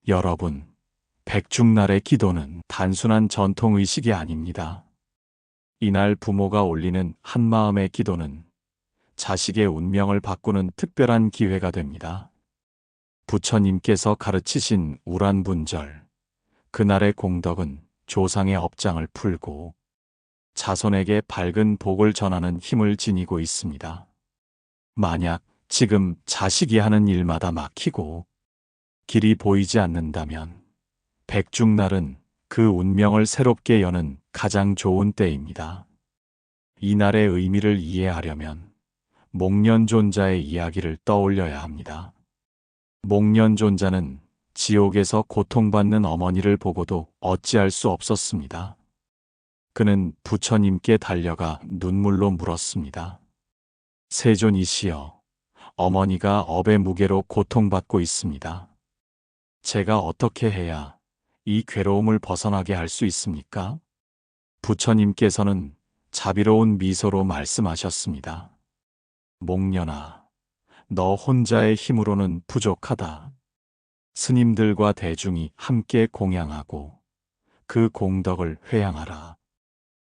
여러분, 백중날의 기도는 단순한 전통의식이 아닙니다. 이날 부모가 올리는 한마음의 기도는 자식의 운명을 바꾸는 특별한 기회가 됩니다. 부처님께서 가르치신 우란분절, 그날의 공덕은 조상의 업장을 풀고 자손에게 밝은 복을 전하는 힘을 지니고 있습니다. 만약 지금 자식이 하는 일마다 막히고 길이 보이지 않는다면 백중날은 그 운명을 새롭게 여는 가장 좋은 때입니다. 이날의 의미를 이해하려면 목련존자의 이야기를 떠올려야 합니다. 목련존자는 지옥에서 고통받는 어머니를 보고도 어찌할 수 없었습니다. 그는 부처님께 달려가 눈물로 물었습니다. 세존이시여, 어머니가 업의 무게로 고통받고 있습니다. 제가 어떻게 해야 이 괴로움을 벗어나게 할 수 있습니까? 부처님께서는 자비로운 미소로 말씀하셨습니다. 목련아, 너 혼자의 힘으로는 부족하다. 스님들과 대중이 함께 공양하고 그 공덕을 회양하라.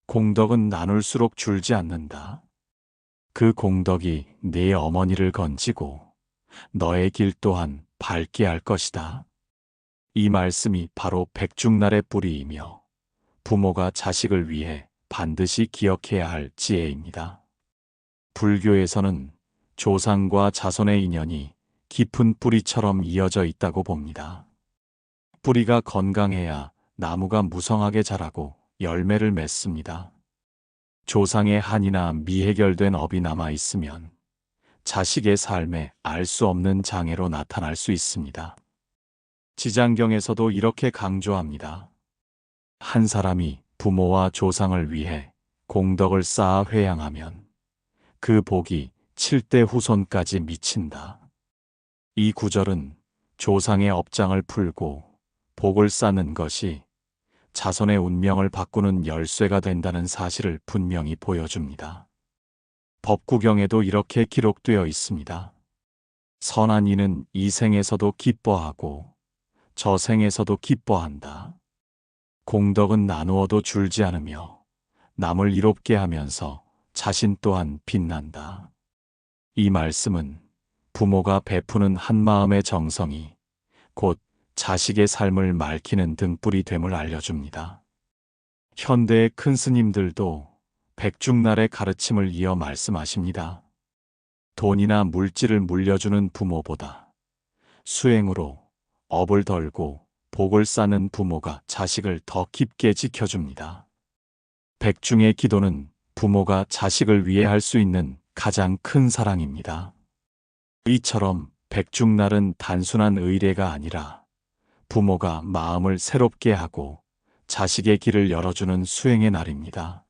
공덕은 나눌수록 줄지 않는다. 그 공덕이 네 어머니를 건지고 너의 길 또한 밝게 할 것이다. 이 말씀이 바로 백중날의 뿌리이며 부모가 자식을 위해 반드시 기억해야 할 지혜입니다. 불교에서는 조상과 자손의 인연이 깊은 뿌리처럼 이어져 있다고 봅니다. 뿌리가 건강해야 나무가 무성하게 자라고 열매를 맺습니다. 조상의 한이나 미해결된 업이 남아 있으면 자식의 삶에 알 수 없는 장애로 나타날 수 있습니다. 지장경에서도 이렇게 강조합니다. 한 사람이 부모와 조상을 위해 공덕을 쌓아 회양하면 그 복이 7대 후손까지 미친다. 이 구절은 조상의 업장을 풀고 복을 쌓는 것이 자손의 운명을 바꾸는 열쇠가 된다는 사실을 분명히 보여줍니다. 법구경에도 이렇게 기록되어 있습니다. 선한 이는 이 생에서도 기뻐하고 저 생에서도 기뻐한다. 공덕은 나누어도 줄지 않으며 남을 이롭게 하면서 자신 또한 빛난다. 이 말씀은 부모가 베푸는 한마음의 정성이 곧 자식의 삶을 맑히는 등불이 됨을 알려줍니다. 현대의 큰 스님들도 백중날의 가르침을 이어 말씀하십니다. 돈이나 물질을 물려주는 부모보다 수행으로 업을 덜고 복을 쌓는 부모가 자식을 더 깊게 지켜줍니다. 백중의 기도는 부모가 자식을 위해 할 수 있는 가장 큰 사랑입니다. 이처럼 백중날은 단순한 의례가 아니라 부모가 마음을 새롭게 하고 자식의 길을 열어주는 수행의 날입니다.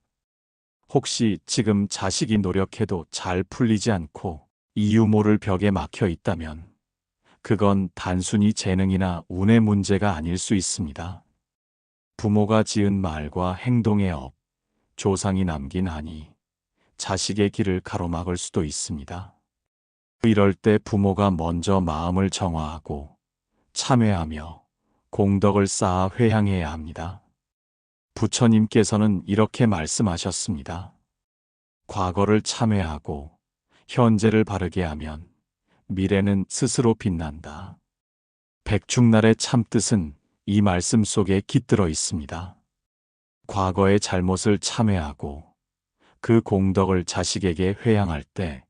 혹시 지금 자식이 노력해도 잘 풀리지 않고 이유 모를 벽에 막혀 있다면 그건 단순히 재능이나 운의 문제가 아닐 수 있습니다. 부모가 지은 말과 행동의 업, 조상이 남긴 한이 자식의 길을 가로막을 수도 있습니다. 이럴 때 부모가 먼저 마음을 정화하고 참회하며 공덕을 쌓아 회향해야 합니다. 부처님께서는 이렇게 말씀하셨습니다. 과거를 참회하고 현재를 바르게 하면 미래는 스스로 빛난다. 백중날의 참뜻은 이 말씀 속에 깃들어 있습니다. 과거의 잘못을 참회하고 그 공덕을 자식에게 회양할 때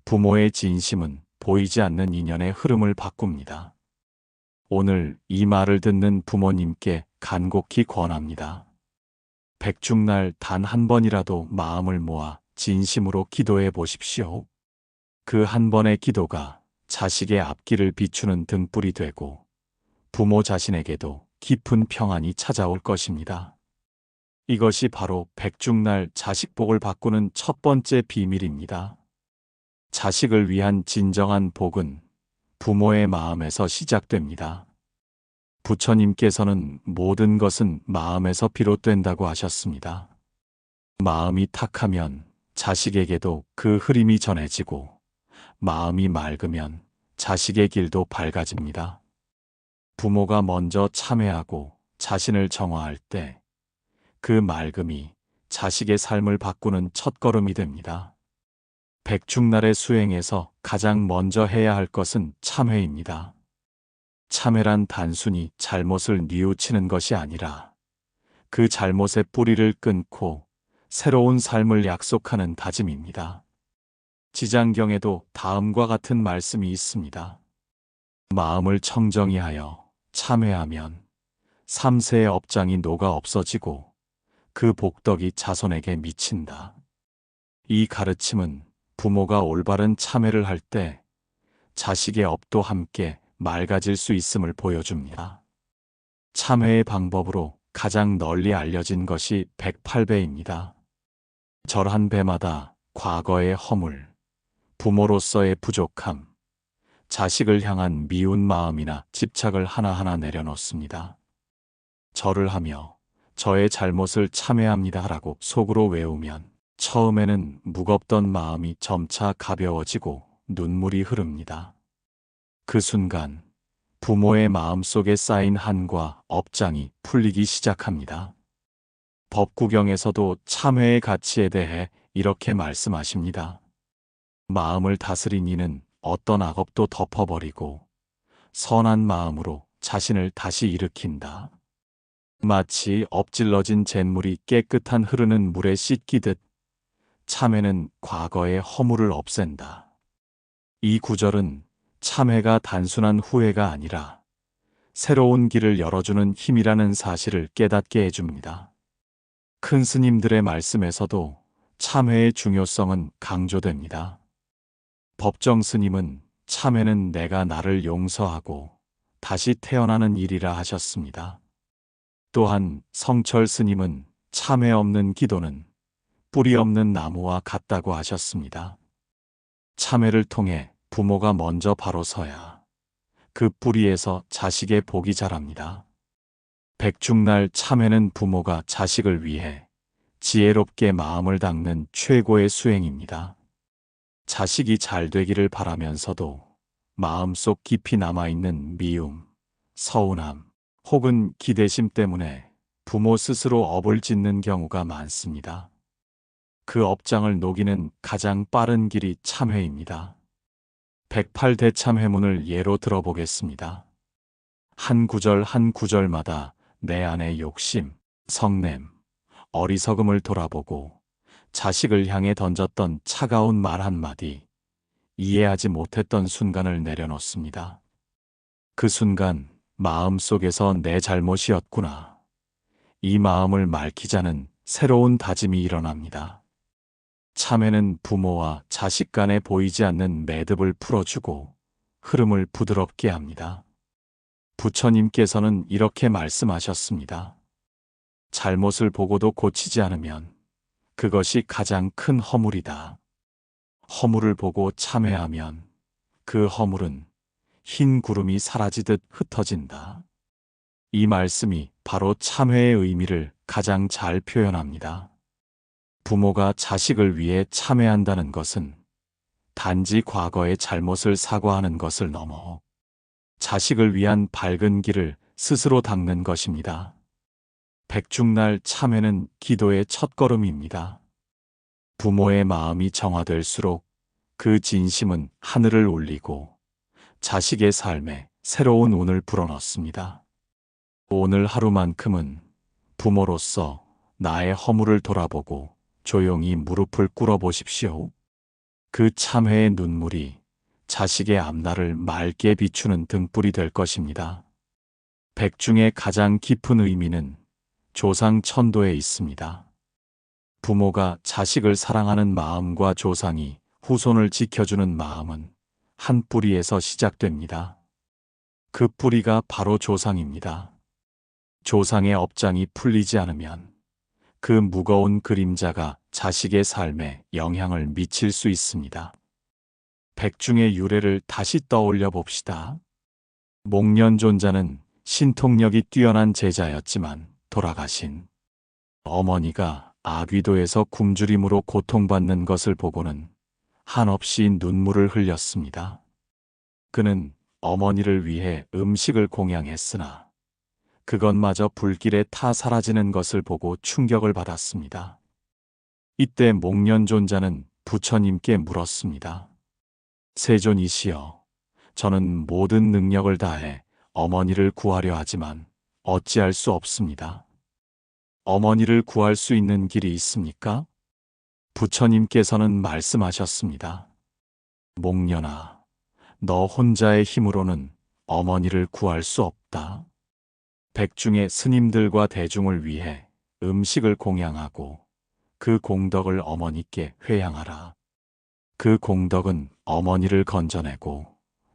부모의 진심은 보이지 않는 인연의 흐름을 바꿉니다. 오늘 이 말을 듣는 부모님께 간곡히 권합니다. 백중날 단 한 번이라도 마음을 모아 진심으로 기도해 보십시오. 그 한 번의 기도가 자식의 앞길을 비추는 등불이 되고 부모 자신에게도 깊은 평안이 찾아올 것입니다. 이것이 바로 백중날 자식복을 바꾸는 첫 번째 비밀입니다. 자식을 위한 진정한 복은 부모의 마음에서 시작됩니다. 부처님께서는 모든 것은 마음에서 비롯된다고 하셨습니다. 마음이 탁하면 자식에게도 그 흐름이 전해지고 마음이 맑으면 자식의 길도 밝아집니다. 부모가 먼저 참회하고 자신을 정화할 때 그 맑음이 자식의 삶을 바꾸는 첫걸음이 됩니다. 백중날의 수행에서 가장 먼저 해야 할 것은 참회입니다. 참회란 단순히 잘못을 뉘우치는 것이 아니라 그 잘못의 뿌리를 끊고 새로운 삶을 약속하는 다짐입니다. 지장경에도 다음과 같은 말씀이 있습니다. 마음을 청정히 하여 참회하면 3세의 업장이 녹아 없어지고 그 복덕이 자손에게 미친다. 이 가르침은 부모가 올바른 참회를 할 때 자식의 업도 함께 맑아질 수 있음을 보여줍니다. 참회의 방법으로 가장 널리 알려진 것이 108배입니다. 절 한 배마다 과거의 허물, 부모로서의 부족함, 자식을 향한 미운 마음이나 집착을 하나하나 내려놓습니다. 절을 하며 저의 잘못을 참회합니다라고 속으로 외우면 처음에는 무겁던 마음이 점차 가벼워지고 눈물이 흐릅니다. 그 순간 부모의 마음속에 쌓인 한과 업장이 풀리기 시작합니다. 법구경에서도 참회의 가치에 대해 이렇게 말씀하십니다. 마음을 다스린 이는 어떤 악업도 덮어버리고 선한 마음으로 자신을 다시 일으킨다. 마치 엎질러진 잿물이 깨끗한 흐르는 물에 씻기듯 참회는 과거의 허물을 없앤다. 이 구절은 참회가 단순한 후회가 아니라 새로운 길을 열어주는 힘이라는 사실을 깨닫게 해줍니다. 큰 스님들의 말씀에서도 참회의 중요성은 강조됩니다. 법정 스님은 참회는 내가 나를 용서하고 다시 태어나는 일이라 하셨습니다. 또한 성철 스님은 참회 없는 기도는 뿌리 없는 나무와 같다고 하셨습니다. 참회를 통해 부모가 먼저 바로 서야 그 뿌리에서 자식의 복이 자랍니다. 백중날 참회는 부모가 자식을 위해 지혜롭게 마음을 닦는 최고의 수행입니다. 자식이 잘 되기를 바라면서도 마음속 깊이 남아있는 미움, 서운함, 혹은 기대심 때문에 부모 스스로 업을 짓는 경우가 많습니다. 그 업장을 녹이는 가장 빠른 길이 참회입니다. 108대참회문을 예로 들어보겠습니다. 한 구절 한 구절마다 내 안의 욕심, 성냄, 어리석음을 돌아보고 자식을 향해 던졌던 차가운 말 한마디, 이해하지 못했던 순간을 내려놓습니다. 그 순간 마음속에서 내 잘못이었구나. 이 마음을 맑히자는 새로운 다짐이 일어납니다. 참회는 부모와 자식 간에 보이지 않는 매듭을 풀어주고 흐름을 부드럽게 합니다. 부처님께서는 이렇게 말씀하셨습니다. 잘못을 보고도 고치지 않으면 그것이 가장 큰 허물이다. 허물을 보고 참회하면 그 허물은 흰 구름이 사라지듯 흩어진다. 이 말씀이 바로 참회의 의미를 가장 잘 표현합니다. 부모가 자식을 위해 참회한다는 것은 단지 과거의 잘못을 사과하는 것을 넘어 자식을 위한 밝은 길을 스스로 닦는 것입니다. 백중날 참회는 기도의 첫걸음입니다. 부모의 마음이 정화될수록 그 진심은 하늘을 울리고 자식의 삶에 새로운 운을 불어넣습니다. 오늘 하루만큼은 부모로서 나의 허물을 돌아보고 조용히 무릎을 꿇어보십시오. 그 참회의 눈물이 자식의 앞날을 맑게 비추는 등불이 될 것입니다. 백중의 가장 깊은 의미는 조상 천도에 있습니다. 부모가 자식을 사랑하는 마음과 조상이 후손을 지켜주는 마음은 한 뿌리에서 시작됩니다. 그 뿌리가 바로 조상입니다. 조상의 업장이 풀리지 않으면 그 무거운 그림자가 자식의 삶에 영향을 미칠 수 있습니다. 백중의 유래를 다시 떠올려 봅시다. 목련존자는 신통력이 뛰어난 제자였지만 돌아가신 어머니가 아귀도에서 굶주림으로 고통받는 것을 보고는 한없이 눈물을 흘렸습니다. 그는 어머니를 위해 음식을 공양했으나 그것마저 불길에 타 사라지는 것을 보고 충격을 받았습니다. 이때 목련존자는 부처님께 물었습니다. 세존이시여, 저는 모든 능력을 다해 어머니를 구하려 하지만 어찌할 수 없습니다. 어머니를 구할 수 있는 길이 있습니까? 부처님께서는 말씀하셨습니다. 목련아, 너 혼자의 힘으로는 어머니를 구할 수 없다. 백중의 스님들과 대중을 위해 음식을 공양하고 그 공덕을 어머니께 회양하라. 그 공덕은 어머니를 건져내고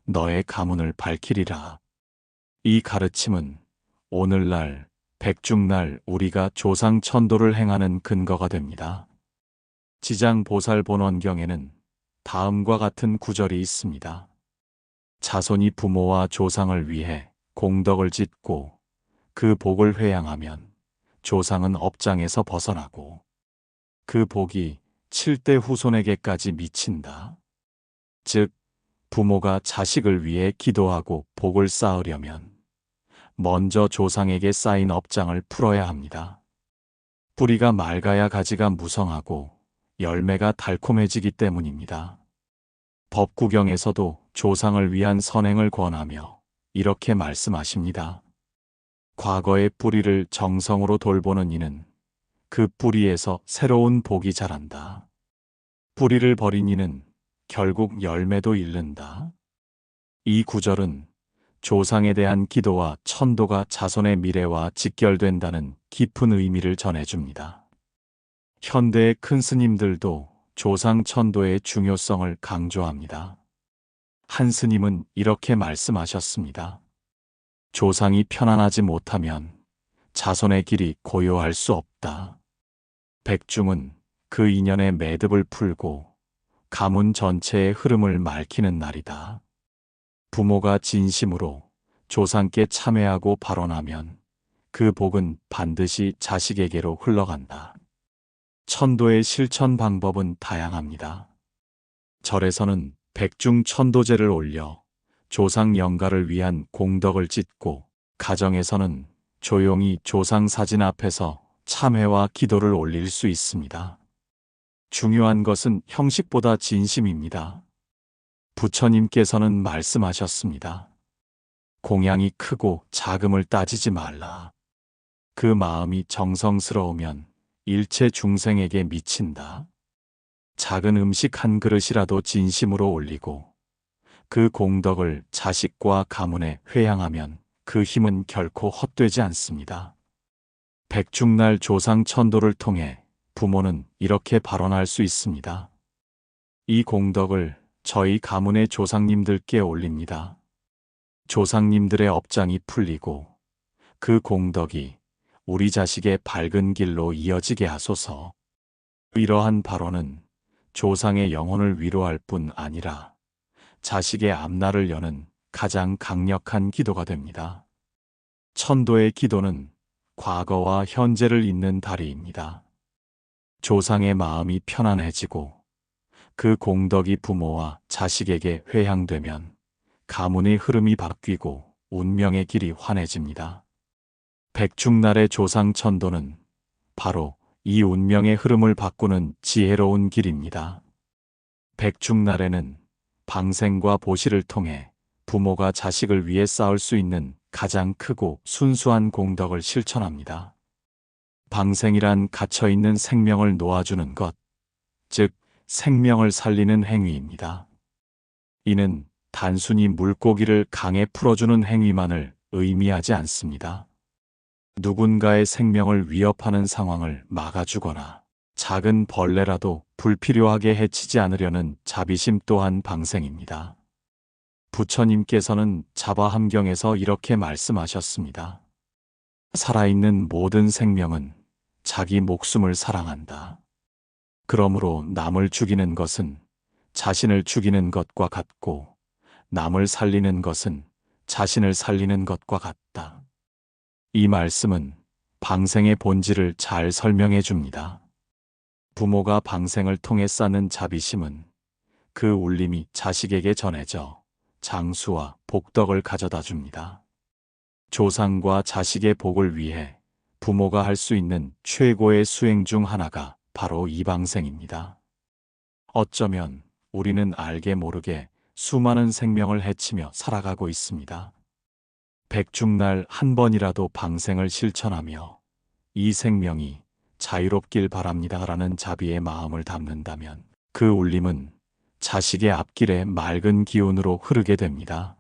너의 가문을 밝히리라. 이 가르침은 오늘날 백중날 우리가 조상 천도를 행하는 근거가 됩니다. 지장보살본원경에는 다음과 같은 구절이 있습니다. 자손이 부모와 조상을 위해 공덕을 짓고 그 복을 회양하면 조상은 업장에서 벗어나고 그 복이 7대 후손에게까지 미친다. 즉, 부모가 자식을 위해 기도하고 복을 쌓으려면 먼저 조상에게 쌓인 업장을 풀어야 합니다. 뿌리가 맑아야 가지가 무성하고 열매가 달콤해지기 때문입니다. 법구경에서도 조상을 위한 선행을 권하며 이렇게 말씀하십니다. 과거의 뿌리를 정성으로 돌보는 이는 그 뿌리에서 새로운 복이 자란다. 뿌리를 버린 이는 결국 열매도 잃는다. 이 구절은 조상에 대한 기도와 천도가 자손의 미래와 직결된다는 깊은 의미를 전해줍니다. 현대의 큰 스님들도 조상 천도의 중요성을 강조합니다. 한 스님은 이렇게 말씀하셨습니다. 조상이 편안하지 못하면 자손의 길이 고요할 수 없다. 백중은 그 인연의 매듭을 풀고 가문 전체의 흐름을 맑히는 날이다. 부모가 진심으로 조상께 참회하고 발언하면 그 복은 반드시 자식에게로 흘러간다. 천도의 실천 방법은 다양합니다. 절에서는 백중 천도제를 올려 조상 영가를 위한 공덕을 짓고, 가정에서는 조용히 조상 사진 앞에서 참회와 기도를 올릴 수 있습니다. 중요한 것은 형식보다 진심입니다. 부처님께서는 말씀하셨습니다. 공양이 크고 작음을 따지지 말라. 그 마음이 정성스러우면 일체 중생에게 미친다. 작은 음식 한 그릇이라도 진심으로 올리고 그 공덕을 자식과 가문에 회양하면 그 힘은 결코 헛되지 않습니다. 백중날 조상 천도를 통해 부모는 이렇게 발언할 수 있습니다. 이 공덕을 저희 가문의 조상님들께 올립니다. 조상님들의 업장이 풀리고 그 공덕이 우리 자식의 밝은 길로 이어지게 하소서. 이러한 발언은 조상의 영혼을 위로할 뿐 아니라 자식의 앞날을 여는 가장 강력한 기도가 됩니다. 천도의 기도는 과거와 현재를 잇는 다리입니다. 조상의 마음이 편안해지고 그 공덕이 부모와 자식에게 회향되면 가문의 흐름이 바뀌고 운명의 길이 환해집니다. 백중날의 조상 천도는 바로 이 운명의 흐름을 바꾸는 지혜로운 길입니다. 백중날에는 방생과 보시를 통해 부모가 자식을 위해 쌓을 수 있는 가장 크고 순수한 공덕을 실천합니다. 방생이란 갇혀있는 생명을 놓아주는 것, 즉 생명을 살리는 행위입니다. 이는 단순히 물고기를 강에 풀어주는 행위만을 의미하지 않습니다. 누군가의 생명을 위협하는 상황을 막아주거나 작은 벌레라도 불필요하게 해치지 않으려는 자비심 또한 방생입니다. 부처님께서는 자바함경에서 이렇게 말씀하셨습니다. 살아있는 모든 생명은 자기 목숨을 사랑한다. 그러므로 남을 죽이는 것은 자신을 죽이는 것과 같고, 남을 살리는 것은 자신을 살리는 것과 같다. 이 말씀은 방생의 본질을 잘 설명해 줍니다. 부모가 방생을 통해 쌓는 자비심은 그 울림이 자식에게 전해져 장수와 복덕을 가져다 줍니다. 조상과 자식의 복을 위해 부모가 할 수 있는 최고의 수행 중 하나가 바로 이 방생입니다. 어쩌면 우리는 알게 모르게 수많은 생명을 해치며 살아가고 있습니다. 백중날 한 번이라도 방생을 실천하며 이 생명이 자유롭길 바랍니다라는 자비의 마음을 담는다면 그 울림은 자식의 앞길에 맑은 기운으로 흐르게 됩니다.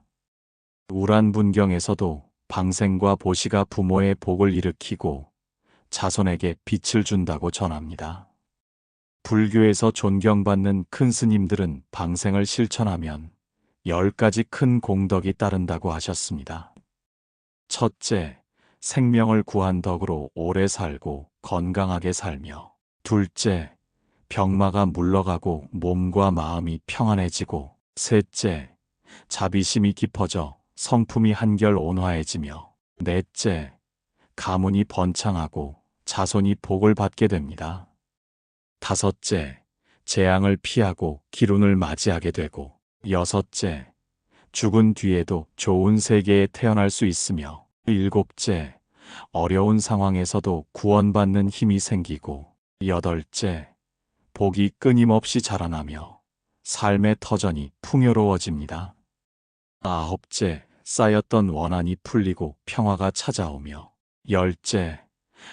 우란분경에서도 방생과 보시가 부모의 복을 일으키고 자손에게 빛을 준다고 전합니다. 불교에서 존경받는 큰 스님들은 방생을 실천하면 10가지 큰 공덕이 따른다고 하셨습니다. 첫째, 생명을 구한 덕으로 오래 살고 건강하게 살며, 둘째, 병마가 물러가고 몸과 마음이 평안해지고, 셋째, 자비심이 깊어져 성품이 한결 온화해지며, 넷째, 가문이 번창하고 자손이 복을 받게 됩니다. 다섯째, 재앙을 피하고 기운을 맞이하게 되고, 여섯째, 죽은 뒤에도 좋은 세계에 태어날 수 있으며, 일곱째, 어려운 상황에서도 구원받는 힘이 생기고, 여덟째, 복이 끊임없이 자라나며 삶의 터전이 풍요로워집니다. 아홉째, 쌓였던 원한이 풀리고 평화가 찾아오며, 열째,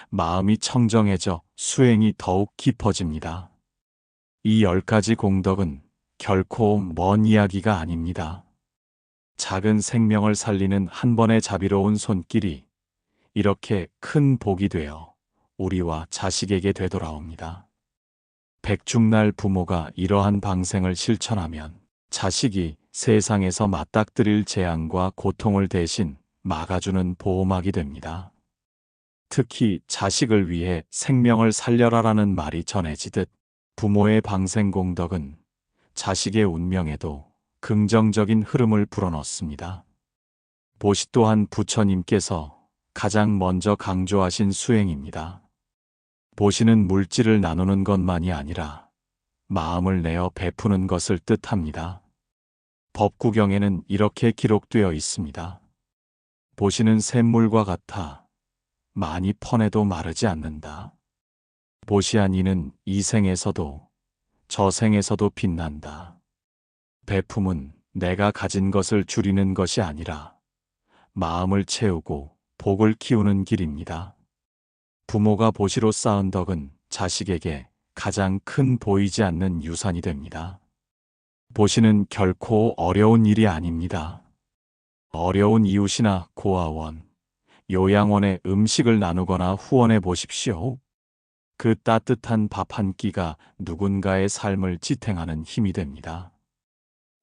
마음이 청정해져 수행이 더욱 깊어집니다. 이 10가지 공덕은 결코 먼 이야기가 아닙니다. 작은 생명을 살리는 한 번의 자비로운 손길이 이렇게 큰 복이 되어 우리와 자식에게 되돌아옵니다. 백중날 부모가 이러한 방생을 실천하면 자식이 세상에서 맞닥뜨릴 재앙과 고통을 대신 막아주는 보호막이 됩니다. 특히 자식을 위해 생명을 살려라라는 말이 전해지듯 부모의 방생 공덕은 자식의 운명에도 긍정적인 흐름을 불어넣습니다. 보시 또한 부처님께서 가장 먼저 강조하신 수행입니다. 보시는 물질을 나누는 것만이 아니라 마음을 내어 베푸는 것을 뜻합니다. 법구경에는 이렇게 기록되어 있습니다. 보시는 샘물과 같아 많이 퍼내도 마르지 않는다. 보시한 이는 이 생에서도 저 생에서도 빛난다. 베품은 내가 가진 것을 줄이는 것이 아니라 마음을 채우고 복을 키우는 길입니다. 부모가 보시로 쌓은 덕은 자식에게 가장 큰 보이지 않는 유산이 됩니다. 보시는 결코 어려운 일이 아닙니다. 어려운 이웃이나 고아원, 요양원에 음식을 나누거나 후원해 보십시오. 그 따뜻한 밥 한 끼가 누군가의 삶을 지탱하는 힘이 됩니다.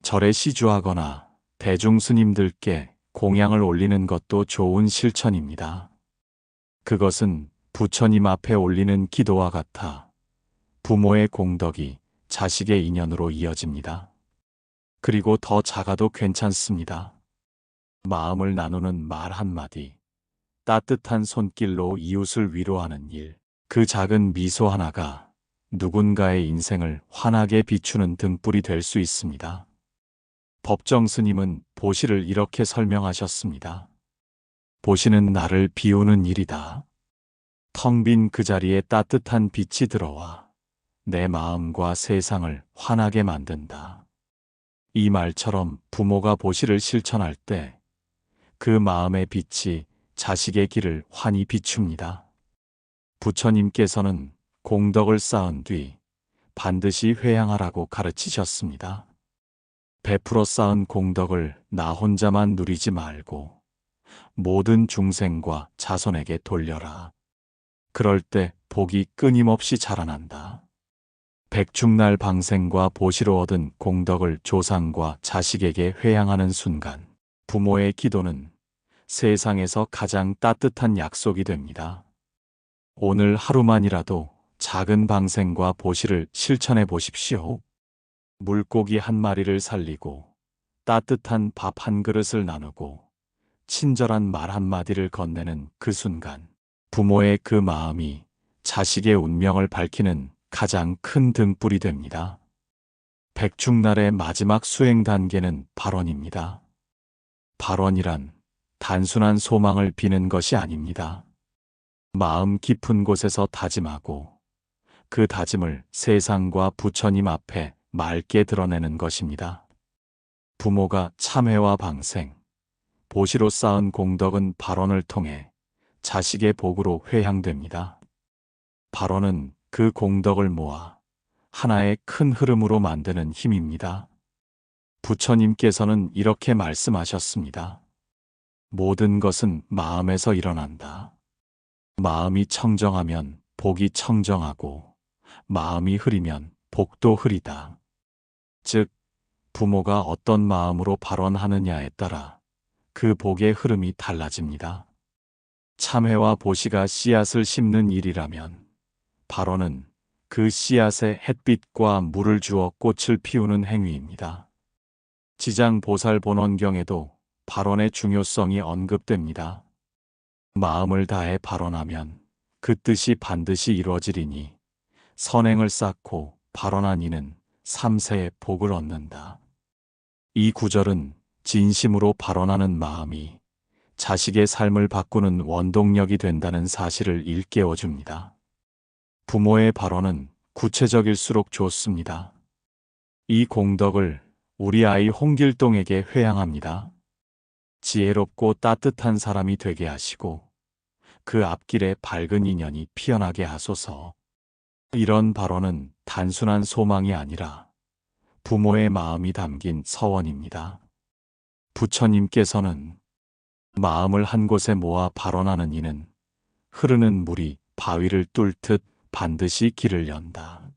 절에 시주하거나 대중스님들께 공양을 올리는 것도 좋은 실천입니다. 그것은 부처님 앞에 올리는 기도와 같아 부모의 공덕이 자식의 인연으로 이어집니다. 그리고 더 작아도 괜찮습니다. 마음을 나누는 말 한마디, 따뜻한 손길로 이웃을 위로하는 일, 그 작은 미소 하나가 누군가의 인생을 환하게 비추는 등불이 될 수 있습니다. 법정 스님은 보시를 이렇게 설명하셨습니다. 보시는 나를 비우는 일이다. 텅 빈 그 자리에 따뜻한 빛이 들어와 내 마음과 세상을 환하게 만든다. 이 말처럼 부모가 보시를 실천할 때 그 마음의 빛이 자식의 길을 환히 비춥니다. 부처님께서는 공덕을 쌓은 뒤 반드시 회양하라고 가르치셨습니다. 베풀어 쌓은 공덕을 나 혼자만 누리지 말고 모든 중생과 자손에게 돌려라. 그럴 때 복이 끊임없이 자라난다. 백중날 방생과 보시로 얻은 공덕을 조상과 자식에게 회양하는 순간 부모의 기도는 세상에서 가장 따뜻한 약속이 됩니다. 오늘 하루만이라도 작은 방생과 보시를 실천해 보십시오. 물고기 한 마리를 살리고 따뜻한 밥 한 그릇을 나누고 친절한 말 한마디를 건네는 그 순간 부모의 그 마음이 자식의 운명을 밝히는 가장 큰 등불이 됩니다. 백중날의 마지막 수행 단계는 발언입니다. 발언이란 단순한 소망을 비는 것이 아닙니다. 마음 깊은 곳에서 다짐하고 그 다짐을 세상과 부처님 앞에 맑게 드러내는 것입니다. 부모가 참회와 방생, 보시로 쌓은 공덕은 발언을 통해 자식의 복으로 회향됩니다. 발언은 그 공덕을 모아 하나의 큰 흐름으로 만드는 힘입니다. 부처님께서는 이렇게 말씀하셨습니다. 모든 것은 마음에서 일어난다. 마음이 청정하면 복이 청정하고 마음이 흐리면 복도 흐리다. 즉, 부모가 어떤 마음으로 발언하느냐에 따라 그 복의 흐름이 달라집니다. 참회와 보시가 씨앗을 심는 일이라면 발언은 그 씨앗에 햇빛과 물을 주어 꽃을 피우는 행위입니다. 지장보살본원경에도 발언의 중요성이 언급됩니다. 마음을 다해 발언하면 그 뜻이 반드시 이루어지리니 선행을 쌓고 발언한 이는 3세의 복을 얻는다. 이 구절은 진심으로 발언하는 마음이 자식의 삶을 바꾸는 원동력이 된다는 사실을 일깨워 줍니다. 부모의 발언은 구체적일수록 좋습니다. 이 공덕을 우리 아이 홍길동에게 회양합니다. 지혜롭고 따뜻한 사람이 되게 하시고 그 앞길에 밝은 인연이 피어나게 하소서. 이런 발언은 단순한 소망이 아니라 부모의 마음이 담긴 서원입니다. 부처님께서는 마음을 한 곳에 모아 발언하는 이는 흐르는 물이 바위를 뚫듯 반드시 길을 연다.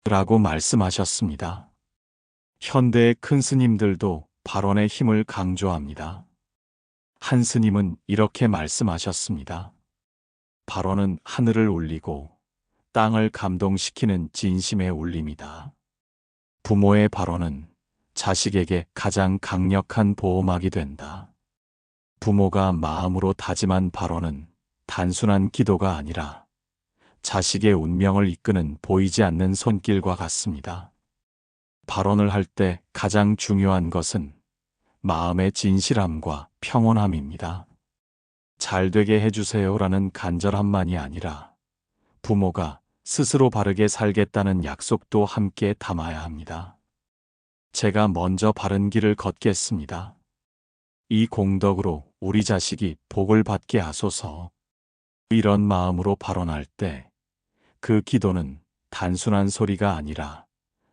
라고 말씀하셨습니다. 현대의 큰 스님들도 발언의 힘을 강조합니다. 한 스님은 이렇게 말씀하셨습니다. 발언은 하늘을 울리고 땅을 감동시키는 진심의 울림이다. 부모의 발언은 자식에게 가장 강력한 보호막이 된다. 부모가 마음으로 다짐한 발언은 단순한 기도가 아니라 자식의 운명을 이끄는 보이지 않는 손길과 같습니다. 발언을 할 때 가장 중요한 것은 마음의 진실함과 평온함입니다. 잘 되게 해주세요라는 간절함만이 아니라 부모가 스스로 바르게 살겠다는 약속도 함께 담아야 합니다. 제가 먼저 바른 길을 걷겠습니다. 이 공덕으로 우리 자식이 복을 받게 하소서. 이런 마음으로 발언할 때 그 기도는 단순한 소리가 아니라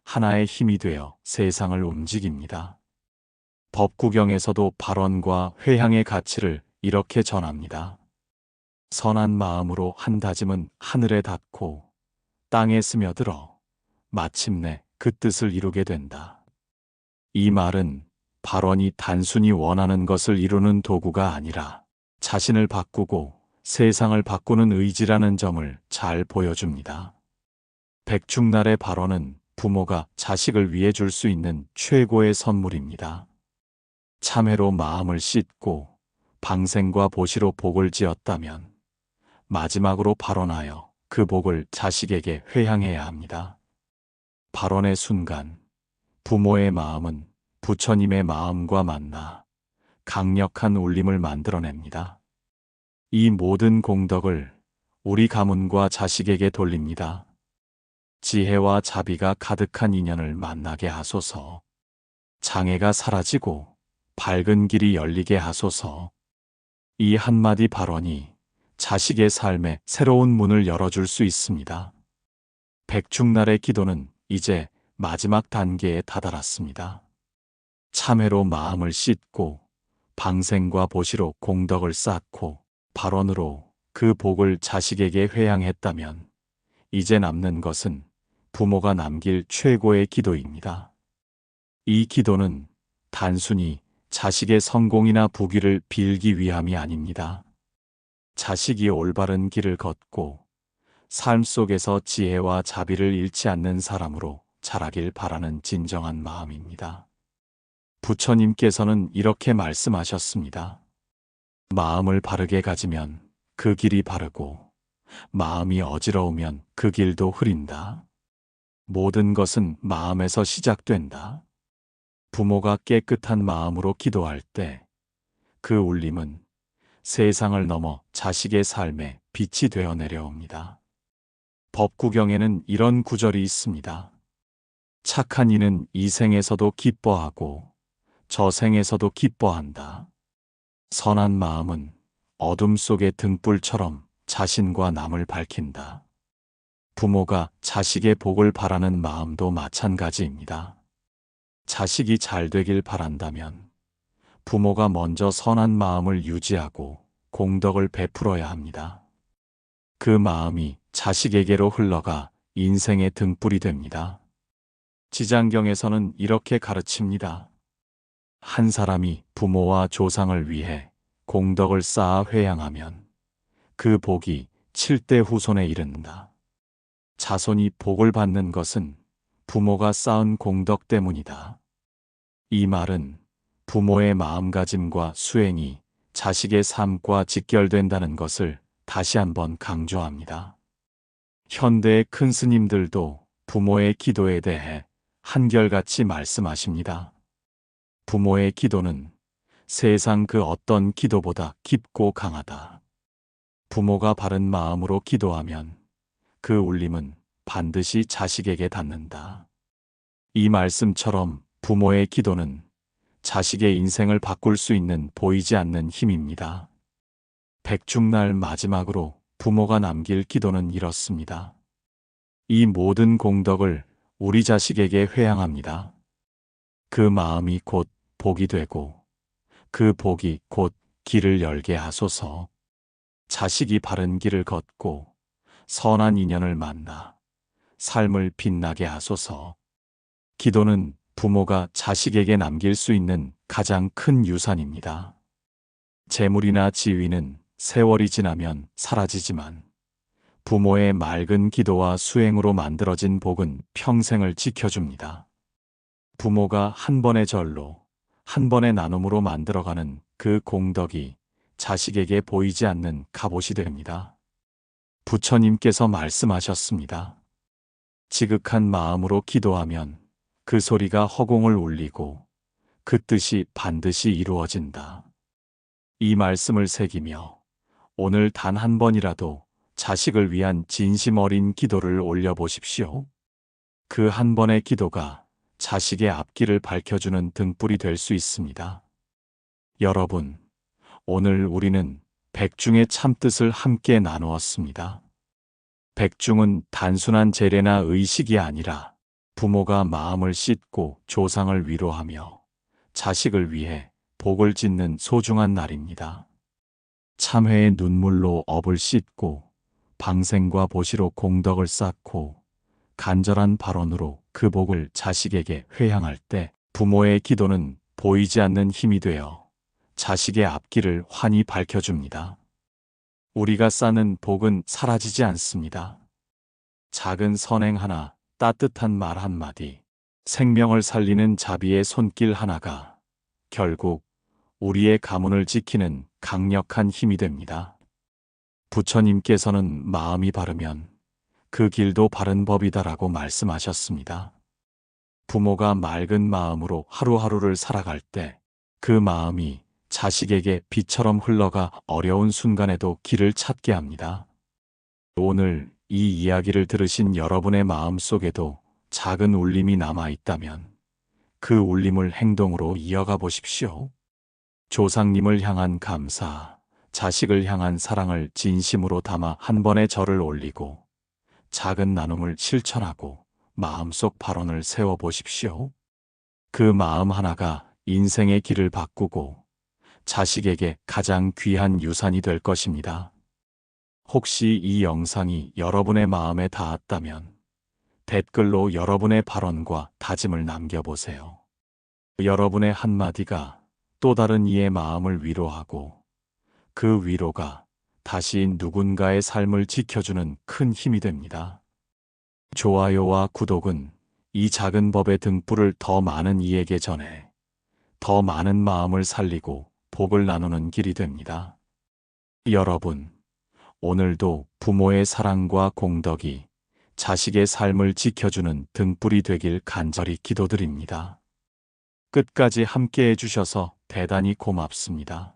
하나의 힘이 되어 세상을 움직입니다. 법구경에서도 발언과 회향의 가치를 이렇게 전합니다. 선한 마음으로 한 다짐은 하늘에 닿고 땅에 스며들어 마침내 그 뜻을 이루게 된다. 이 말은 발언이 단순히 원하는 것을 이루는 도구가 아니라 자신을 바꾸고 세상을 바꾸는 의지라는 점을 잘 보여줍니다. 백중날의 발언은 부모가 자식을 위해 줄 수 있는 최고의 선물입니다. 참회로 마음을 씻고 방생과 보시로 복을 지었다면 마지막으로 발언하여 그 복을 자식에게 회향해야 합니다. 발언의 순간 부모의 마음은 부처님의 마음과 만나 강력한 울림을 만들어냅니다. 이 모든 공덕을 우리 가문과 자식에게 돌립니다. 지혜와 자비가 가득한 인연을 만나게 하소서. 장애가 사라지고 밝은 길이 열리게 하소서. 이 한마디 발언이 자식의 삶에 새로운 문을 열어줄 수 있습니다. 백중날의 기도는 이제 마지막 단계에 다다랐습니다. 참회로 마음을 씻고 방생과 보시로 공덕을 쌓고 발언으로 그 복을 자식에게 회향했다면 이제 남는 것은 부모가 남길 최고의 기도입니다. 이 기도는 단순히 자식의 성공이나 부귀를 빌기 위함이 아닙니다. 자식이 올바른 길을 걷고 삶 속에서 지혜와 자비를 잃지 않는 사람으로 자라길 바라는 진정한 마음입니다. 부처님께서는 이렇게 말씀하셨습니다. 마음을 바르게 가지면 그 길이 바르고 마음이 어지러우면 그 길도 흐린다. 모든 것은 마음에서 시작된다. 부모가 깨끗한 마음으로 기도할 때 그 울림은 세상을 넘어 자식의 삶에 빛이 되어 내려옵니다. 법구경에는 이런 구절이 있습니다. 착한 이는 이 생에서도 기뻐하고 저 생에서도 기뻐한다. 선한 마음은 어둠 속의 등불처럼 자신과 남을 밝힌다. 부모가 자식의 복을 바라는 마음도 마찬가지입니다. 자식이 잘 되길 바란다면 부모가 먼저 선한 마음을 유지하고 공덕을 베풀어야 합니다. 그 마음이 자식에게로 흘러가 인생의 등불이 됩니다. 지장경에서는 이렇게 가르칩니다. 한 사람이 부모와 조상을 위해 공덕을 쌓아 회양하면 그 복이 7대 후손에 이른다. 자손이 복을 받는 것은 부모가 쌓은 공덕 때문이다. 이 말은 부모의 마음가짐과 수행이 자식의 삶과 직결된다는 것을 다시 한번 강조합니다. 현대의 큰 스님들도 부모의 기도에 대해 한결같이 말씀하십니다. 부모의 기도는 세상 그 어떤 기도보다 깊고 강하다. 부모가 바른 마음으로 기도하면 그 울림은 반드시 자식에게 닿는다. 이 말씀처럼 부모의 기도는 자식의 인생을 바꿀 수 있는 보이지 않는 힘입니다. 백중날 마지막으로 부모가 남길 기도는 이렇습니다. 이 모든 공덕을 우리 자식에게 회양합니다. 그 마음이 곧 복이 되고 그 복이 곧 길을 열게 하소서. 자식이 바른 길을 걷고 선한 인연을 만나 삶을 빛나게 하소서. 기도는 부모가 자식에게 남길 수 있는 가장 큰 유산입니다. 재물이나 지위는 세월이 지나면 사라지지만 부모의 맑은 기도와 수행으로 만들어진 복은 평생을 지켜줍니다. 부모가 한 번의 절로, 한 번의 나눔으로 만들어가는 그 공덕이 자식에게 보이지 않는 갑옷이 됩니다. 부처님께서 말씀하셨습니다. 지극한 마음으로 기도하면 그 소리가 허공을 울리고 그 뜻이 반드시 이루어진다. 이 말씀을 새기며 오늘 단 한 번이라도 자식을 위한 진심 어린 기도를 올려보십시오. 그 한 번의 기도가 자식의 앞길을 밝혀주는 등불이 될 수 있습니다. 여러분, 오늘 우리는 백중의 참뜻을 함께 나누었습니다. 백중은 단순한 제례나 의식이 아니라 부모가 마음을 씻고 조상을 위로하며 자식을 위해 복을 짓는 소중한 날입니다. 참회의 눈물로 업을 씻고 방생과 보시로 공덕을 쌓고 간절한 발언으로 그 복을 자식에게 회양할 때 부모의 기도는 보이지 않는 힘이 되어 자식의 앞길을 환히 밝혀줍니다. 우리가 쌓는 복은 사라지지 않습니다. 작은 선행 하나, 따뜻한 말 한마디, 생명을 살리는 자비의 손길 하나가 결국 우리의 가문을 지키는 강력한 힘이 됩니다. 부처님께서는 마음이 바르면 그 길도 바른 법이다라고 말씀하셨습니다. 부모가 맑은 마음으로 하루하루를 살아갈 때 그 마음이 자식에게 빛처럼 흘러가 어려운 순간에도 길을 찾게 합니다. 오늘 이 이야기를 들으신 여러분의 마음 속에도 작은 울림이 남아 있다면 그 울림을 행동으로 이어가 보십시오. 조상님을 향한 감사, 자식을 향한 사랑을 진심으로 담아 한 번의 절을 올리고 작은 나눔을 실천하고 마음속 발언을 세워보십시오. 그 마음 하나가 인생의 길을 바꾸고 자식에게 가장 귀한 유산이 될 것입니다. 혹시 이 영상이 여러분의 마음에 닿았다면 댓글로 여러분의 발언과 다짐을 남겨보세요. 여러분의 한마디가 또 다른 이의 마음을 위로하고 그 위로가 다시 누군가의 삶을 지켜주는 큰 힘이 됩니다. 좋아요와 구독은 이 작은 법의 등불을 더 많은 이에게 전해 더 많은 마음을 살리고 복을 나누는 길이 됩니다. 여러분, 오늘도 부모의 사랑과 공덕이 자식의 삶을 지켜주는 등불이 되길 간절히 기도드립니다. 끝까지 함께 해주셔서 대단히 고맙습니다.